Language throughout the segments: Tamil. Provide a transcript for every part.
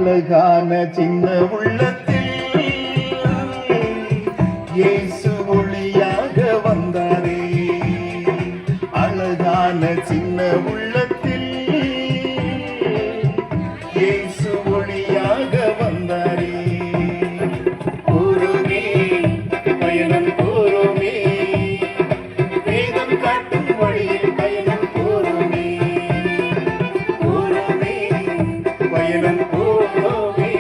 அழகான சின்ன உள்ளத்தில் இயேசு ஒளியாக வந்தாரே. அழகான சின்ன உள்ளத்தில் இயேசு ஒளியாக வந்தாரே. கூறுமே பயணம் கூறுமே, வேதம் காட்டும் வழியில் பயணம் கூறுமே. கூறுமே பயணம் கூறுமே,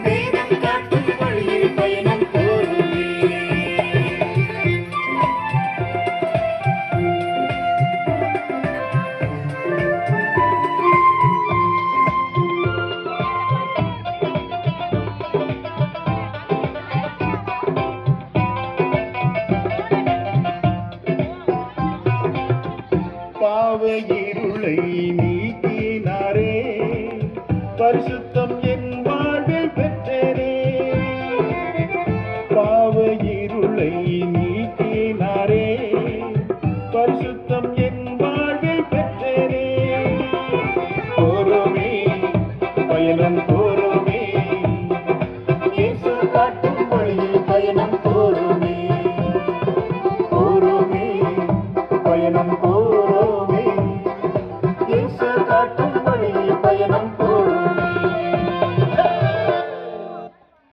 வேதம் காட்டும் வழியில் பயணம் கூறுமே. பாவ இருளை நீக்கினாரே, பரிசுத்தம் என் வாழ்வில் பெற்றேனே. பாவ இருளை நீக்கினாரே, பரிசுத்தம் என் வாழ்வில் பெற்றேனே. போரோமே பயணம் போரோமே, இயேசு காட்டும் வழியில் பயணம் போரோமே. போரோமே பயணம் போரோமே,